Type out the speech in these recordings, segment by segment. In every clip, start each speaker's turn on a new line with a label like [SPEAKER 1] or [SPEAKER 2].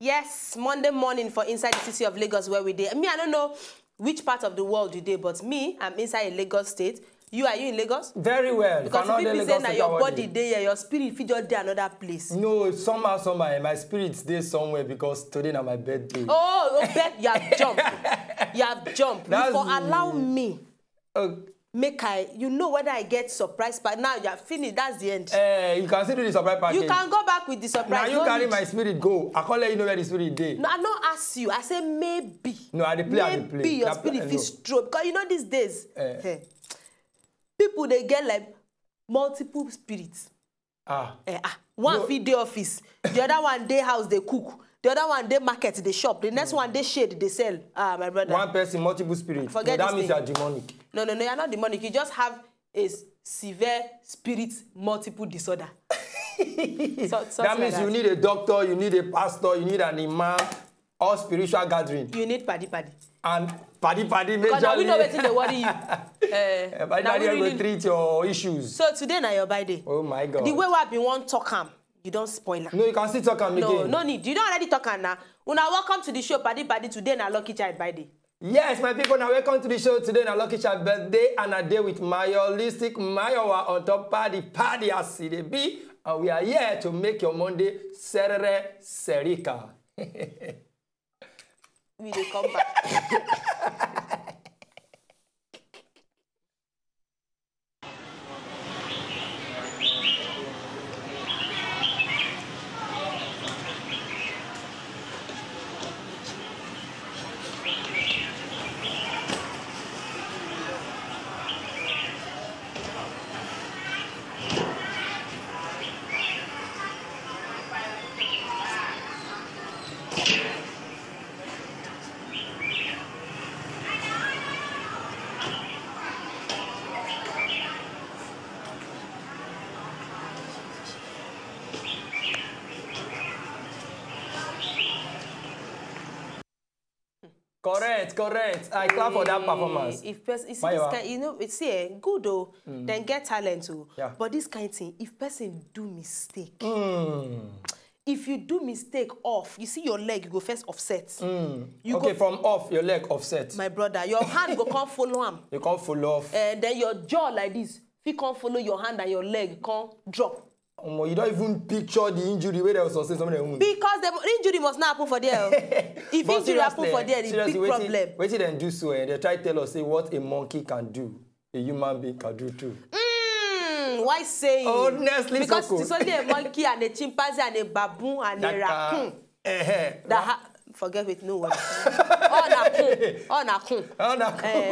[SPEAKER 1] Yes, Monday morning for inside the city of Lagos where we did. Me, I don't know which part of the world you did, but me, I'm inside Lagos state. Are you in Lagos?
[SPEAKER 2] Very well.
[SPEAKER 1] Because if people say that your body there, your spirit fit just dey another place.
[SPEAKER 2] No, somehow, my spirit stays somewhere because today is my birthday.
[SPEAKER 1] Oh, bet you have jumped. You have jumped. Before allow me. Make you know whether I get surprise, but now you are finished. That's the end.
[SPEAKER 2] You can still do the surprise package.
[SPEAKER 1] You can go back with the surprise.
[SPEAKER 2] Now you carry my spirit go. I can't let you know where the spirit is.
[SPEAKER 1] No, I don't ask you. I say maybe.
[SPEAKER 2] No, I play.
[SPEAKER 1] Maybe your spirit is stroke. Because you know these days, people they get like multiple spirits. One feed the office, the other one day house they cook. The other one, they market, they shop. The next one, they shade, they sell. My brother.
[SPEAKER 2] One person, multiple spirit.
[SPEAKER 1] Forget
[SPEAKER 2] that means you are demonic.
[SPEAKER 1] No, you're not demonic. You just have a severe spirit multiple disorder.
[SPEAKER 2] That means you need a doctor, you need a pastor, you need an imam, or spiritual gathering.
[SPEAKER 1] You need paddy.
[SPEAKER 2] And paddy majorly.
[SPEAKER 1] Because now we know what they worry you.
[SPEAKER 2] Paddy will treat your issues.
[SPEAKER 1] So today now your birthday.
[SPEAKER 2] Oh my God.
[SPEAKER 1] The way we have been one talk you don't spoil her.
[SPEAKER 2] No, you can still talk again.
[SPEAKER 1] No need. You don't already talk now. Una welcome to the show, Paddy today na Lucky Child birthday.
[SPEAKER 2] Yes, my people, now welcome to the show today na Lucky Child birthday and a day with Mayolistic Mayowa on top Paddy as CDB, and we are here to make your Monday serere serika.
[SPEAKER 1] We will come back.
[SPEAKER 2] Correct. I clap for that performance.
[SPEAKER 1] If person, you see this kind, you know, it's good though, then get talent too. Yeah. But this kind of thing, if person do mistake, if you do mistake off, you see your leg, you go first offset. You
[SPEAKER 2] okay, from off, your leg offset.
[SPEAKER 1] My brother, your hand go can't follow him.
[SPEAKER 2] You can't follow off.
[SPEAKER 1] And then your jaw like this, if you can't follow your hand and your leg can't drop.
[SPEAKER 2] You don't even picture the injury where there was something.
[SPEAKER 1] Because the injury must not happen for there. If injury happen for there, it's a big problem.
[SPEAKER 2] Wait till they do so, and they try to tell us say what a monkey can do, a human being can do too.
[SPEAKER 1] Why saying?
[SPEAKER 2] Honestly,
[SPEAKER 1] because it's only a monkey and a chimpanzee and a baboon and a raccoon. Forget with no one.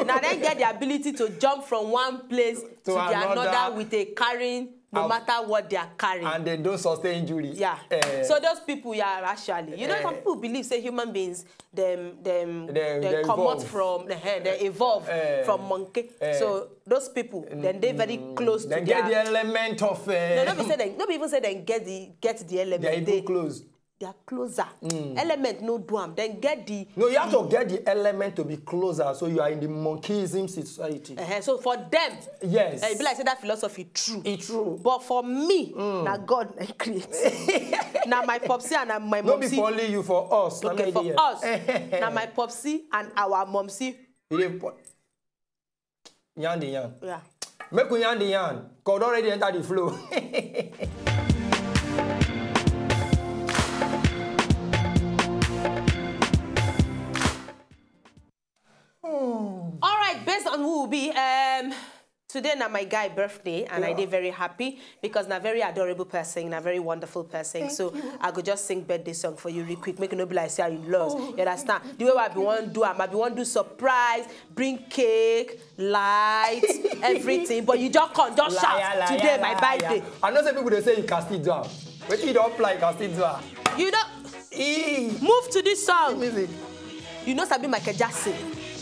[SPEAKER 1] Now they get the ability to jump from one place to the another with a carrying. No matter what they are carrying. And
[SPEAKER 2] they don't sustain injury.
[SPEAKER 1] Yeah. So those people, actually. You know, some people believe, say, human beings, they come out from, they evolve from monkey. So those people, then they're very close to
[SPEAKER 2] they get the element of...
[SPEAKER 1] No, nobody even say they get the element.
[SPEAKER 2] They're even close.
[SPEAKER 1] They are closer. Element no do them. Then get the...
[SPEAKER 2] No, you have to get the element to be closer, so you are in the monkeyism society.
[SPEAKER 1] So for them,
[SPEAKER 2] yes,
[SPEAKER 1] it be like say that philosophy true.
[SPEAKER 2] It's true.
[SPEAKER 1] But for me, now God creates. Now my popsy and my momsy.
[SPEAKER 2] Not be for only you, for us.
[SPEAKER 1] Okay, for us. Now my popsy and our momsy.
[SPEAKER 2] Yan the yan.
[SPEAKER 1] Yeah.
[SPEAKER 2] Make we yan the yan. God already enter the flow.
[SPEAKER 1] All right, based on who will be, today na my guy birthday, and I did very happy because na very adorable person, na very wonderful person. So I could just sing birthday song for you real quick, make it no be like say you lost. You understand? The way I be want to do, I be want to do surprise, bring cake, lights, everything. But you just come, just shout today my birthday.
[SPEAKER 2] I know some people they say you can still do. But you don't apply, you can still do.
[SPEAKER 1] You don't move to this song.
[SPEAKER 2] Music.
[SPEAKER 1] You know Sabi Michael Jackson.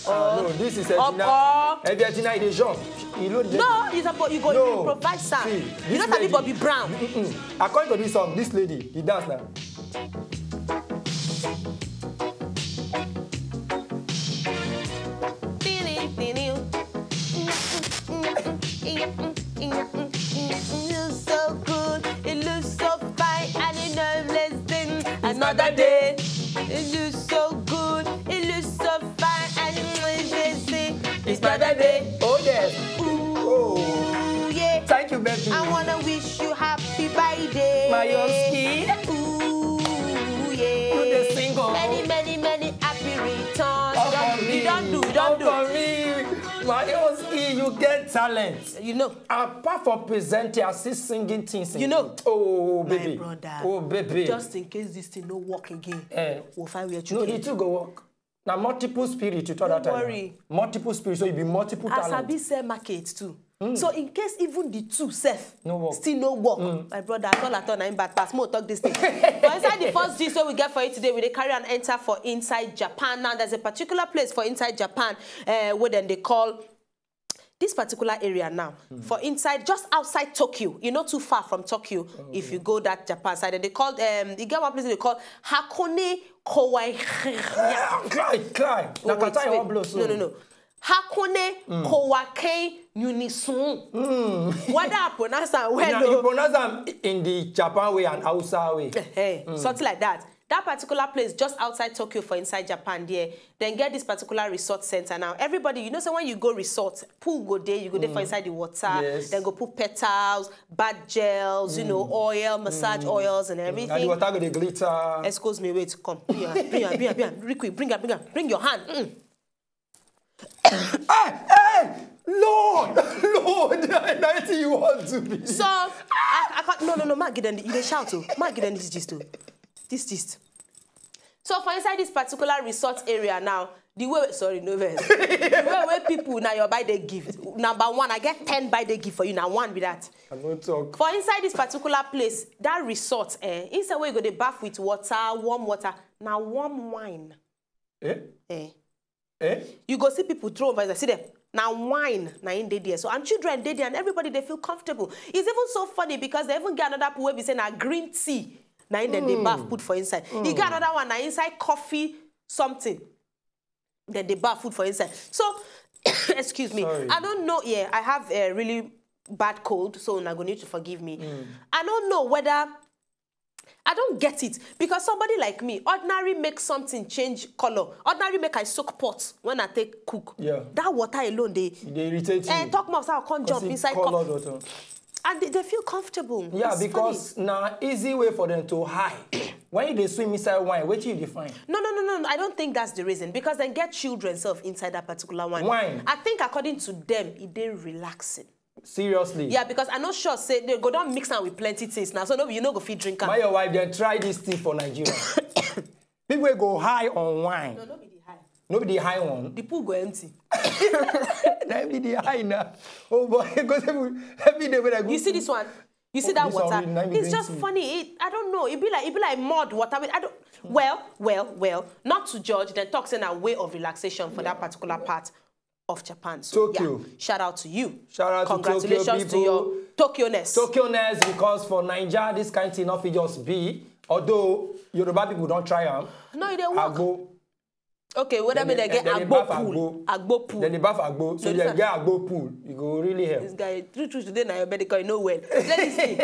[SPEAKER 2] No, this is Edina is jump.
[SPEAKER 1] No, it's about you go improvise sound. You know Sabi Bobby Brown.
[SPEAKER 2] According to this song, this lady, he dance now.
[SPEAKER 1] So good, it looks so fine, and you know, let's another day. It looks so good. It looks so fine. And it's my birthday.
[SPEAKER 2] Oh, yes.
[SPEAKER 1] Ooh,
[SPEAKER 2] Oh.
[SPEAKER 1] yeah.
[SPEAKER 2] Thank you, baby.
[SPEAKER 1] I wanna wish you happy birthday.
[SPEAKER 2] Mayoski.
[SPEAKER 1] Ooh, yeah.
[SPEAKER 2] You the single.
[SPEAKER 1] Many, many, many happy returns.
[SPEAKER 2] You don't do. For me. Mayoski, you get talent.
[SPEAKER 1] You know.
[SPEAKER 2] Apart from presenting, I see singing things.
[SPEAKER 1] You know.
[SPEAKER 2] Oh, baby.
[SPEAKER 1] My brother.
[SPEAKER 2] Oh, baby.
[SPEAKER 1] Just in case this thing no work again. We'll find where you
[SPEAKER 2] No, it will go work. Now, multiple spirit, you thought that time.
[SPEAKER 1] Don't worry.
[SPEAKER 2] Multiple spirit, so you be multiple talent.
[SPEAKER 1] Asabi sell market too. So in case even the two self still no work, my brother, I all na bad pass. More talk this thing. But inside the first gist we get for you today, we dey carry and enter for inside Japan. Now there's a particular place for inside Japan where then they call this particular area now for inside just outside Tokyo. You're not too far from Tokyo if you go that Japan side. And they called you get one place they call Hakone Kawai.
[SPEAKER 2] Cry.
[SPEAKER 1] No. Hakone Kowake Unisun. What I pronounce that well?
[SPEAKER 2] You pronounce them in the Japan way and Hausa way.
[SPEAKER 1] Something like that. That particular place just outside Tokyo for inside Japan there, then get this particular resort center. Now, everybody, you know, so when you go resort, pool go there, you go there for inside the water, then go put petals, bath gels, you know, oil, massage oils and everything.
[SPEAKER 2] And the water go the glitter.
[SPEAKER 1] Excuse me, wait, come. Bring your hand.
[SPEAKER 2] Hey! Lord! That's you want to be.
[SPEAKER 1] So, I can't, no, Mark, you dey shout to. Mark, this gist too. This gist. So, for inside this particular resort area now, the way, sorry, no verse. The way where people now your birthday gift. Number one, I get 10 birthday gift for you. Now one with that.
[SPEAKER 2] I won't talk.
[SPEAKER 1] For inside this particular place, that resort, inside where you go, they bath with water, warm water. Now warm wine. You go see people throw over. See them. Now wine, now in there. So and children there and everybody they feel comfortable. It's even so funny because they even get another where we say now green tea. Now in the bath put for inside. You get another one now inside coffee something. Then they bath food for inside. So excuse me.
[SPEAKER 2] Sorry.
[SPEAKER 1] I don't know. Yeah, I have a really bad cold, so I'm gonna need to forgive me. I don't know whether. I don't get it because somebody like me, ordinary make something change color. Ordinary make I soak pot when I take cook.
[SPEAKER 2] Yeah.
[SPEAKER 1] That water alone, they
[SPEAKER 2] irritate you.
[SPEAKER 1] And talk more, so I can't jump inside cup. And they feel comfortable.
[SPEAKER 2] Yeah,
[SPEAKER 1] it's
[SPEAKER 2] because now easy way for them to hide. When they swim inside wine, what do you define?
[SPEAKER 1] No. I don't think that's the reason because then get children self inside that particular wine. I think according to them, it they relaxing.
[SPEAKER 2] Seriously?
[SPEAKER 1] Yeah, because I'm not sure say they go down mix them with plenty things now. So no, you know go feed drink.
[SPEAKER 2] My your wife then try this thing for Nigeria. People go high on wine.
[SPEAKER 1] No, not be the high.
[SPEAKER 2] Not be the high one.
[SPEAKER 1] The pool go empty.
[SPEAKER 2] That be the high now. Oh boy, because every day when I go.
[SPEAKER 1] You see this one? You see that water? It's just funny. I don't know. It be like mud water. I don't. Well. Not to judge. Then talks in a way of relaxation for that particular part of Japan. So,
[SPEAKER 2] Tokyo.
[SPEAKER 1] Yeah, shout out to you.
[SPEAKER 2] Shout out
[SPEAKER 1] Congratulations
[SPEAKER 2] to Tokyo people.
[SPEAKER 1] To your Tokyo-ness.
[SPEAKER 2] Tokyo-ness, because for Nigeria, this kind of thing not just be. Although Yoruba people don't try them.
[SPEAKER 1] No, they work.
[SPEAKER 2] Agbo.
[SPEAKER 1] Okay, what I mean, they get Agbo pool. Agbo pool.
[SPEAKER 2] Then they bath Agbo. So they get Agbo pool. You go really help.
[SPEAKER 1] This guy, true today, now your medical, you know well. Let me see.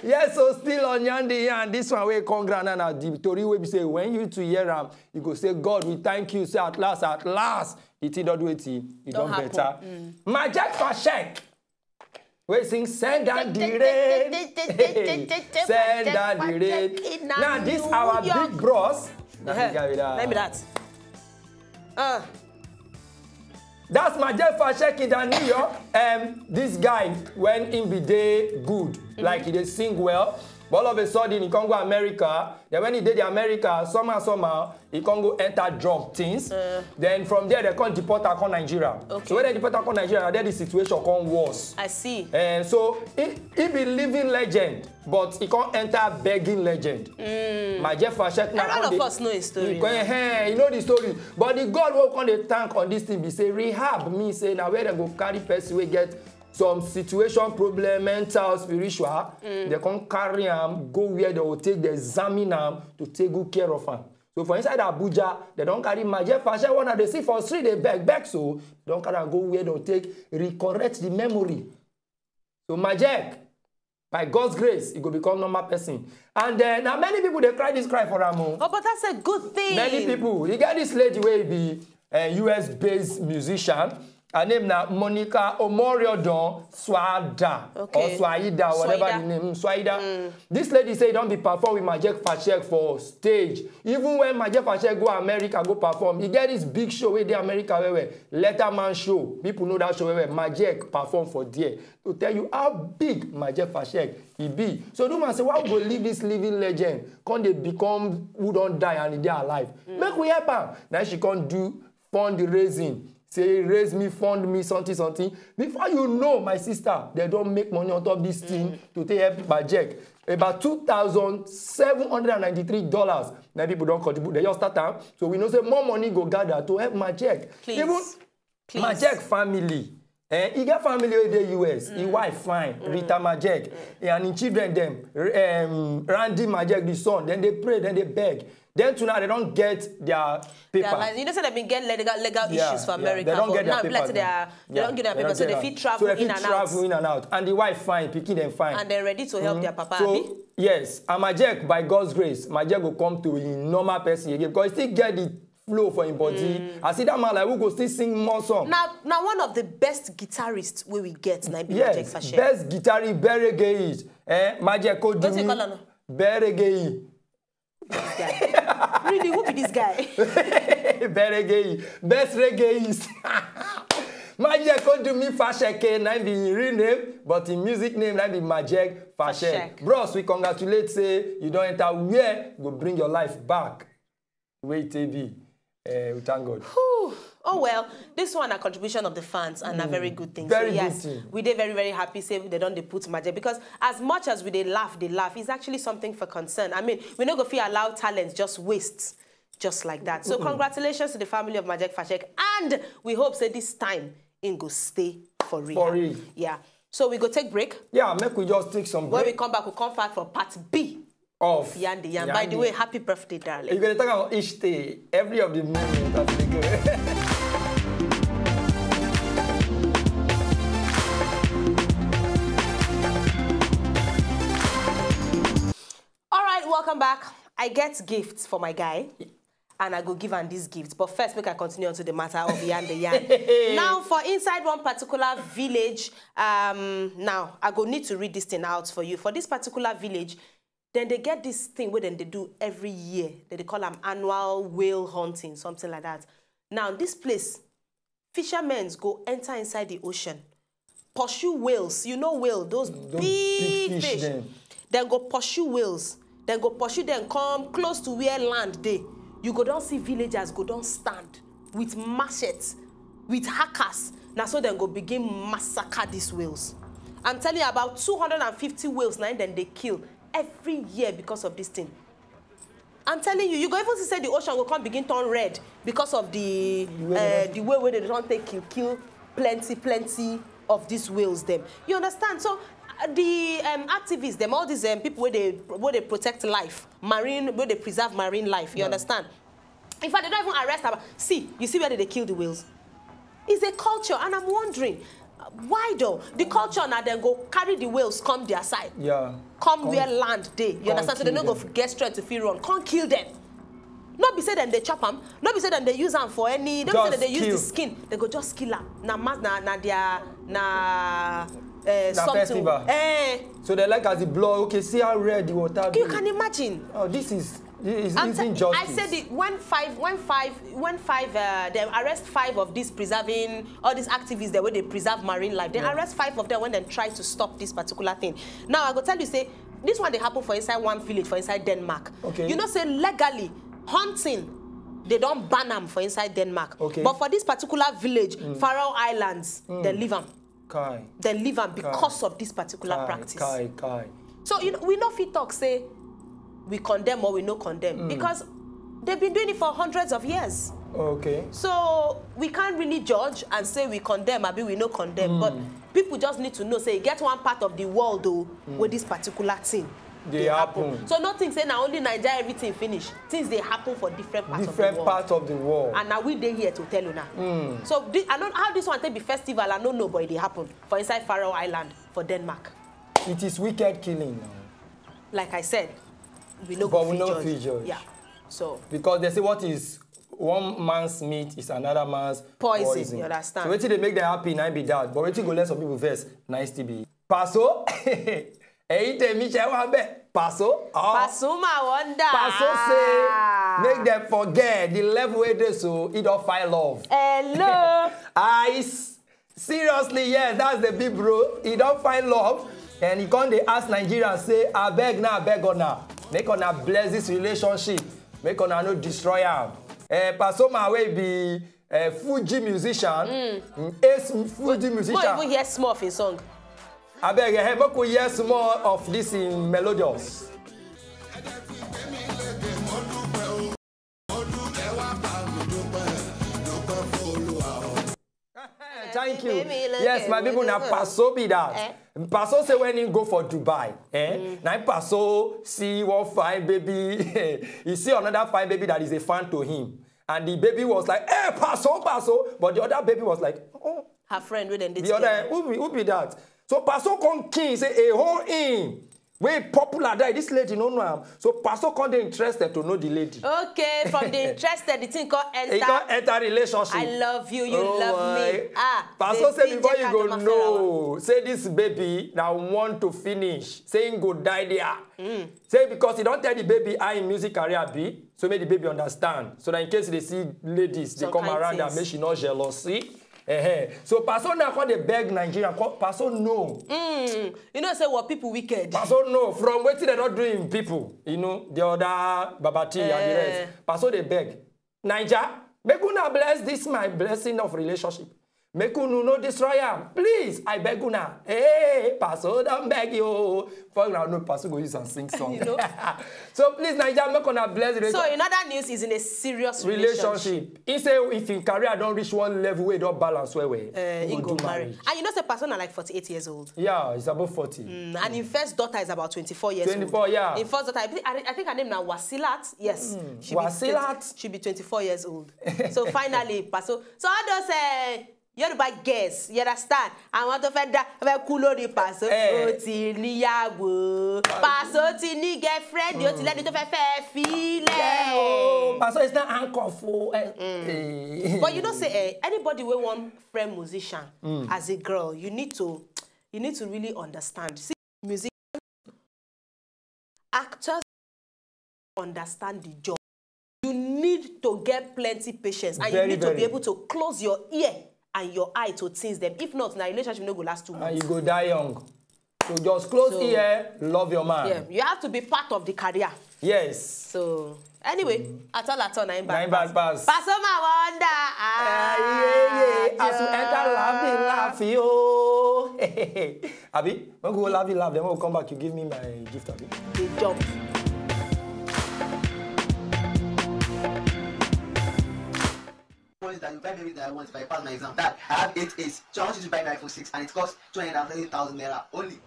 [SPEAKER 2] Yes, so still on Yandi and this one way congrats and the story where we say when you to hear them, you go say God, we thank you. Say at last, it don't do it. It don't better. Majek Fashek. We sing send down the rain. Send down the rain. Now this our big bros.
[SPEAKER 1] Let me that.
[SPEAKER 2] That's Majek Fashek in the New York. This guy, when in be day good, like he sing well, but all of a sudden he can't go America. Then when he did the America, somehow he can't go enter drug things. Then from there they can't deport her to Nigeria. Okay. So when they deport her to Nigeria, then the situation come worse.
[SPEAKER 1] I see.
[SPEAKER 2] So he be living legend, but he can't enter begging legend. Majek Fashek now.
[SPEAKER 1] All of us know his story.
[SPEAKER 2] You know the story. But the God will come the tank on this thing. Be say rehab me say now where they go carry person we get some situation problem, mental, spiritual. They can carry them, go where they will take the examine them to take good care of them. So for inside Abuja, they don't carry Majek Fashek one they see for street, they beg so they don't carry go where they will take recorrect the memory. So Majek, By God's grace, he go become normal person. And now many people, they cry this cry for him.
[SPEAKER 1] Oh, but that's a good thing.
[SPEAKER 2] Many people. You get this lady where he be a US-based musician. Her name now Monica Omoriodon Swada. Okay. Or Swaida, whatever the name. Swaida. This lady say don't be perform with Majek Fashek for stage. Even when Majek Fashek go America, go perform, he get this big show where the America where Letterman show. People know that show where Majek perform for there. To tell you how big Majek Fashek he be. So do man say, why we go leave this living legend? Can they become who don't die and they are alive? Make we help her. Now she can't do fundraising. Say, raise me, fund me, something. Before you know, my sister, they don't make money on top of this thing to take help Majek. About $2,793. Now people don't contribute. They just start out. So we know say more money go gather to help Majek.
[SPEAKER 1] Please.
[SPEAKER 2] Even Majek family. He got family in the US. His wife fine, Rita Majek. And his children them, Randy Majek, the son. Then they pray, then they beg. Then tonight they don't get their paper.
[SPEAKER 1] You know, say they've been getting legal issues for America.
[SPEAKER 2] They don't get their papers.
[SPEAKER 1] They don't get their papers, so they fit travel in and out.
[SPEAKER 2] And the wife fine, picking them fine.
[SPEAKER 1] And they're ready to help their papa.
[SPEAKER 2] So, yes, and Majek, by God's grace, Majek will come to a normal person again because he still get the flow for him body. I see that man like who go still sing more songs.
[SPEAKER 1] Now one of the best guitarists we will get now be Majek Fashek.
[SPEAKER 2] Best guitarist, Beregei. Majek Kodumi.
[SPEAKER 1] What's it called?
[SPEAKER 2] Beregei.
[SPEAKER 1] This guy. Really, who be this guy?
[SPEAKER 2] Beregei. Best reggaeist. Majek Kodumi Fasheke, now be real name, but in music name now be Majek Fashek. Bros, we congratulate say you don't enter where go bring your life back. Wait, TV. We thank God.
[SPEAKER 1] Whew. Oh well, this one a contribution of the fans and a very good thing.
[SPEAKER 2] Very
[SPEAKER 1] so yes,
[SPEAKER 2] good thing.
[SPEAKER 1] We did very happy say they don't put Majek because as much as they laugh, it's actually something for concern. I mean, we're not going to allow talent just waste just like that. So congratulations to the family of Majek Fashek, and we hope say this time it go stay for real.
[SPEAKER 2] For real.
[SPEAKER 1] Yeah. So we go take break.
[SPEAKER 2] Yeah, make we just take some break.
[SPEAKER 1] When we come back, we'll come back for part B.
[SPEAKER 2] Of
[SPEAKER 1] Yandi Yan. By the way, happy birthday, darling.
[SPEAKER 2] You're going to talk about each day, every of the moments. That's the good.
[SPEAKER 1] All right, welcome back. I get gifts for my guy, and I go give him these gifts. But first, make I continue on to the matter of Yandi Yan. Now, for inside one particular village, now I go need to read this thing out for you. For this particular village, then they get this thing where then they do every year. They call them annual whale hunting, something like that. Now, this place, fishermen go enter inside the ocean, pursue whales. You know whale, those big fish. Then go pursue whales. Then go pursue them, come close to where land they. You go down see villagers go down stand with machetes, with hackers. Now so then go begin massacre these whales. I'm telling you about 250 whales now then they kill every year because of this thing. I'm telling you, you go even to say the ocean will come begin turn red because of the way where they don't take kill plenty of these whales them. You understand? So the activists, them all these people where they protect life, marine, where they preserve marine life. You understand? In fact, they don't even arrest them. See, you see where they kill the whales? It's a culture, and I'm wondering. Why though? The culture now then go carry the whales come their side.
[SPEAKER 2] Yeah.
[SPEAKER 1] Come where land they. You understand? So they don't go get straight to feel run. Can't kill them. Not be say them they chop them. Not be say them they use them for any. Don't be say that they use the skin. They go just kill them. Something.
[SPEAKER 2] So they like as the blood. Okay, see how red the water.
[SPEAKER 1] You can imagine.
[SPEAKER 2] Oh, this is injustice.
[SPEAKER 1] I said it when they arrest 5 of these preserving all these activists there where they preserve marine life. They arrest 5 of them when they try to stop this particular thing. Now I go tell you say this one they happen for inside one village for inside Denmark. Okay. You know say legally hunting they don't ban them for inside Denmark. Okay. But for this particular village, Faroe Islands, they leave them. They leave them because of this particular practice. So you know, we know if we talk say we condemn or we no condemn because they've been doing it for hundreds of years. Okay. So we can't really judge and say we condemn, maybe we no condemn, but people just need to know say get one part of the world though where this particular thing they happen. So nothing say now only Nigeria everything finish. Things they happen for different parts of the world.
[SPEAKER 2] Different parts of the world.
[SPEAKER 1] And now we they here to tell you now. So I know how this one take be festival. I don't know, but it happen for inside Faroe Island for Denmark.
[SPEAKER 2] It is wicked killing now.
[SPEAKER 1] Like I said, we know.
[SPEAKER 2] But we know judge.
[SPEAKER 1] Yeah. So.
[SPEAKER 2] Because they say what is one man's meat is another man's poison.
[SPEAKER 1] You understand?
[SPEAKER 2] So waiting they make them happy, now be that. But waiting go let some people verse, nice to be. Paso. Paso.
[SPEAKER 1] Pasuma wonder.
[SPEAKER 2] Paso say make them forget the level where they so he don't find love.
[SPEAKER 1] Hello.
[SPEAKER 2] Ice. Seriously, yes, that's the big bro. He don't find love. And he can't they ask Nigerians, say, I beg now, I beg on now. Make on bless this relationship. Make on no destroy him. Pasoma will be a Fuji musician. Fuji musician.
[SPEAKER 1] Not even hear small of his song.
[SPEAKER 2] I beg you, we hear some more of this in Melodious. Thank you. Yes, my people now Paso be that. Paso say when he go for Dubai, now Paso see one fine baby. He see another fine baby that is a fan to him. And the baby was like, hey, Paso. But the other baby was like, oh.
[SPEAKER 1] Her friend with them.
[SPEAKER 2] The other, who be that? So Paso come king, say, a whole in. Way popular die. This lady no know him. So Pastor can't interested to know the lady.
[SPEAKER 1] Okay, from the interested, the thing called enter.
[SPEAKER 2] He can't enter relationship.
[SPEAKER 1] I love you, you love me.
[SPEAKER 2] Pastor say before you go no. Say this baby that want to finish. Saying go die there. Say because he don't tell the baby how in music career be. So make the baby understand. So that in case they see ladies, they come around and make she not jealousy. So Pastor now call the beg Nigerian. Pastor no.
[SPEAKER 1] You know say what people wicked.
[SPEAKER 2] Pastor no. From waiting they not doing people. You know the other Babati and the rest. Pastor they beg. Niger, make una bless this my blessing of relationship. Make una no destroy am. Please, I beg una. Hey, Pastor don't beg you. For now, no Pastor go use and sing song. You know? So please, Niger, make una bless relationship.
[SPEAKER 1] So in other news, is in a serious relationship.
[SPEAKER 2] He say if in career don't reach one level where don't balance where
[SPEAKER 1] he go marry. And you know, say Pastor na like 48 years old.
[SPEAKER 2] Yeah, he's about 40.
[SPEAKER 1] And his first daughter is about 24 years
[SPEAKER 2] 24,
[SPEAKER 1] old.
[SPEAKER 2] yeah.
[SPEAKER 1] In first daughter, I think her name now Wasilat. Yes.
[SPEAKER 2] Wasilat.
[SPEAKER 1] She'll be 24 years old. So finally, Pastor. So how does Yoruba guess, you understand? I want to find that cool the Paso. Oti niyawo. Paso ti ni girlfriend. Oti leni to fe feel.
[SPEAKER 2] Paso is not anchor for.
[SPEAKER 1] But you know, say anybody we want friend musician as a girl, you need to really understand. See, musicians, actors understand the job. You need to get plenty patience, and you need to be able to close your ear and your eye to tease them. If not, na relationship no go last 2 months.
[SPEAKER 2] And you go die young. So just close ear, love your man.
[SPEAKER 1] Yeah, you have to be part of the career.
[SPEAKER 2] Yes.
[SPEAKER 1] So anyway, at all, nine
[SPEAKER 2] bad pass.
[SPEAKER 1] Pasoma wonder.
[SPEAKER 2] As you enter laugh, yo. Abi, when we go laugh, then when we come back, you give me my gift, Abi.
[SPEAKER 1] Good job.
[SPEAKER 3] That you buy maybe that I want if I pass my exam. That I have 8 A's. So I want you to buy my iPhone 6 and it costs 230,000 naira only.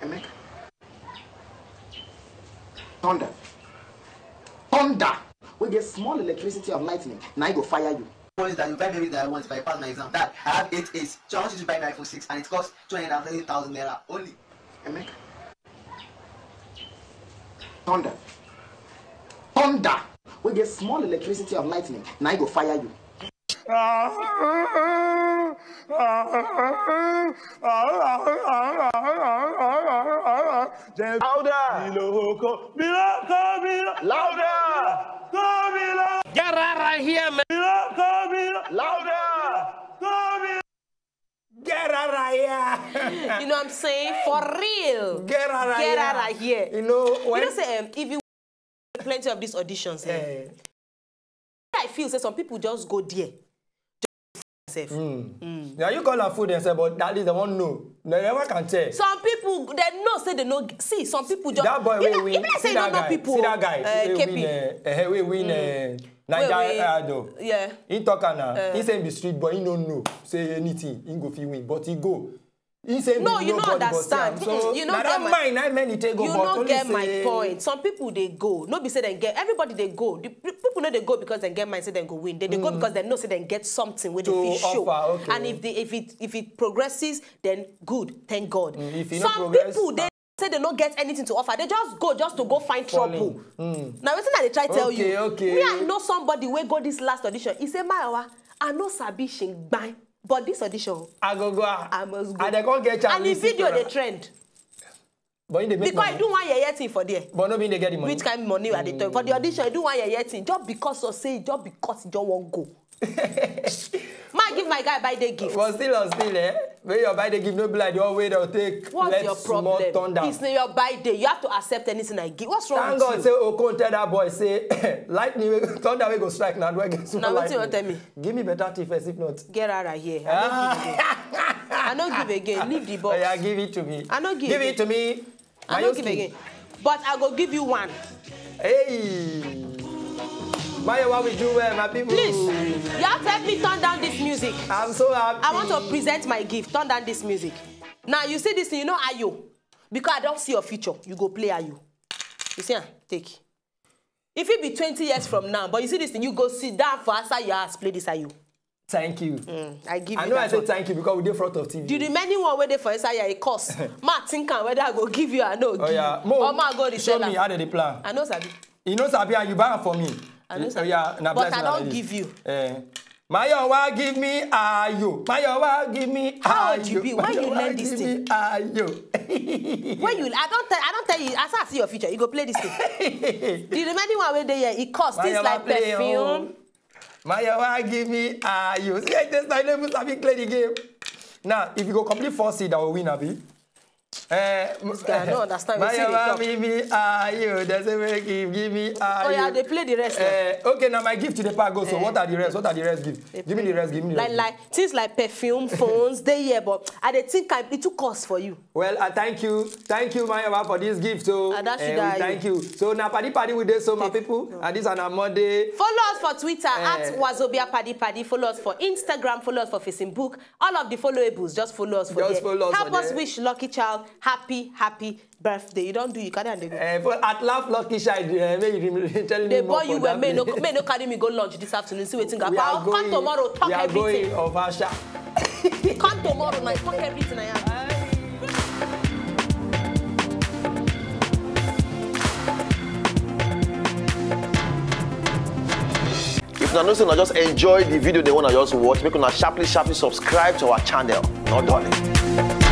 [SPEAKER 3] Amen.
[SPEAKER 4] Thunder. We get small electricity of lightning. Now I go fire you.
[SPEAKER 3] That you buy maybe that I want if I pass my exam. That I have 8 A's. So I want you to buy my iPhone 6 and it costs 230,000 naira only.
[SPEAKER 4] Amen. Thunder. We get small electricity of lightning. Now I go fire you.
[SPEAKER 2] Get out of here, man. Get out of here.
[SPEAKER 1] You know what I'm saying? For real.
[SPEAKER 2] Get out
[SPEAKER 1] of here.
[SPEAKER 2] You know, when
[SPEAKER 1] you know, say, if you plenty of these auditions, I feel say some people just go there.
[SPEAKER 2] Now you call her food and say, but that is the one no. They never can tell.
[SPEAKER 1] Some people they know say they know. See, some people just
[SPEAKER 2] that boy will win.
[SPEAKER 1] Even say you don't know people.
[SPEAKER 2] See that guy. We win. Nigeria.
[SPEAKER 1] Yeah.
[SPEAKER 2] He talk now. He say be street boy. He don't know. Say anything. He go fi win, but he go. He say
[SPEAKER 1] no, you don't understand.
[SPEAKER 2] So
[SPEAKER 1] you don't get
[SPEAKER 2] my
[SPEAKER 1] point. Some people they go. No be say they get. Everybody they go. The people know they go because they get mind say they go win. They go because they know say they get something where they feel show.
[SPEAKER 2] Okay.
[SPEAKER 1] And if it progresses, then good. Thank God.
[SPEAKER 2] If
[SPEAKER 1] some people they say they don't get anything to offer. They just go to go find trouble. Now, listen, they try to tell you.
[SPEAKER 2] Okay.
[SPEAKER 1] Me, I know somebody where go this last audition. He said, Mayowa, I know Sabi Shingbai, but this audition,
[SPEAKER 2] I go.
[SPEAKER 1] I must go.
[SPEAKER 2] And they can't get chance.
[SPEAKER 1] And the video, they trend.
[SPEAKER 2] But they make
[SPEAKER 1] because
[SPEAKER 2] money.
[SPEAKER 1] I do one year thing for there.
[SPEAKER 2] But no mean they get the money.
[SPEAKER 1] Which kind of money are they talking? For the audition, I do 1 year thing. Just because of say, just because you don't want to go. Might give my guy birthday gift.
[SPEAKER 2] But still, eh? When your birthday gift, no be like the whole way they'll take.
[SPEAKER 1] What's your problem? It's not your birthday. You have to accept anything I give. What's wrong
[SPEAKER 2] Thank
[SPEAKER 1] with
[SPEAKER 2] God
[SPEAKER 1] you?
[SPEAKER 2] say, Okon tell that boy, say, lightning, thunder will go strike now. Do I get some
[SPEAKER 1] now, what you
[SPEAKER 2] lightning?
[SPEAKER 1] tell me?
[SPEAKER 2] Give me better tea first, if not.
[SPEAKER 1] Get out of here. I don't give again. Leave the box.
[SPEAKER 2] Yeah, give it to me.
[SPEAKER 1] I don't give
[SPEAKER 2] Give it to me.
[SPEAKER 1] I don't give again. But I go give you one.
[SPEAKER 2] Hey. Maya, what we do, my people?
[SPEAKER 1] Please, you have to help me turn down this music.
[SPEAKER 2] I'm so happy.
[SPEAKER 1] I want to present my gift. Turn down this music. Now, you see this thing, you know Ayo. Because I don't see your future, you go play Ayo. You see, take. If it be 20 years from now, but you see this thing, you go sit down for answer your ass, play this Ayo.
[SPEAKER 2] Thank you.
[SPEAKER 1] I give you
[SPEAKER 2] I know I
[SPEAKER 1] that
[SPEAKER 2] say
[SPEAKER 1] one.
[SPEAKER 2] thank you because we did front of TV.
[SPEAKER 1] Do the remaining one where they for inside it cost? Ma think whether I go give you or no.
[SPEAKER 2] Oh yeah.
[SPEAKER 1] Or ma go the
[SPEAKER 2] show
[SPEAKER 1] seller.
[SPEAKER 2] me how they plan.
[SPEAKER 1] I know Sabi.
[SPEAKER 2] You know Sabi and you buy it for me.
[SPEAKER 1] I know Sabi.
[SPEAKER 2] Yeah,
[SPEAKER 1] but I don't give you.
[SPEAKER 2] Mayowa give me ayo. Mayowa give me ayo.
[SPEAKER 1] How old you be? When you learn this thing?
[SPEAKER 2] Ayo.
[SPEAKER 1] When you, I don't tell you. As I see your future, you go play this thing. The remaining one where they here, it costs things like perfume.
[SPEAKER 2] Mayowa give me ayo. See, I just like never Sabi play the game. Now, if you go complete 4 seed, I will win, Abi.
[SPEAKER 1] This guy, I don't understand.
[SPEAKER 2] Mayowa give me ayo. That's a way give me ayo.
[SPEAKER 1] Oh yeah, they play the rest.
[SPEAKER 2] Okay, now my gift to the park goes. So what are the rest? What are the rest give? Give me the rest. Give me the rest.
[SPEAKER 1] Like things like perfume, phones, they here, but I think it too cost for you.
[SPEAKER 2] Well, thank you, Mayowa, for this gift. So thank you. So now party with this, so my people, and this on a Monday.
[SPEAKER 1] Follow us for Twitter at Wazobia Paddy. Follow us for Instagram. Follow us for Facebook. All of the followables, just follow us for there.
[SPEAKER 2] Follow us.
[SPEAKER 1] Help us wish Lucky Child happy birthday. You don't do you can't and they go.
[SPEAKER 2] At Laugh Lucky Child, telling
[SPEAKER 1] they
[SPEAKER 2] me
[SPEAKER 1] boy you were may no carry me go lunch this afternoon. See waiting. I'll come tomorrow. Talk everything.
[SPEAKER 2] We are going of Asha.
[SPEAKER 1] Come tomorrow night. Talk everything I have.
[SPEAKER 5] If you know, just enjoy the video they want to just watch, make una sharply subscribe to our channel. Not done.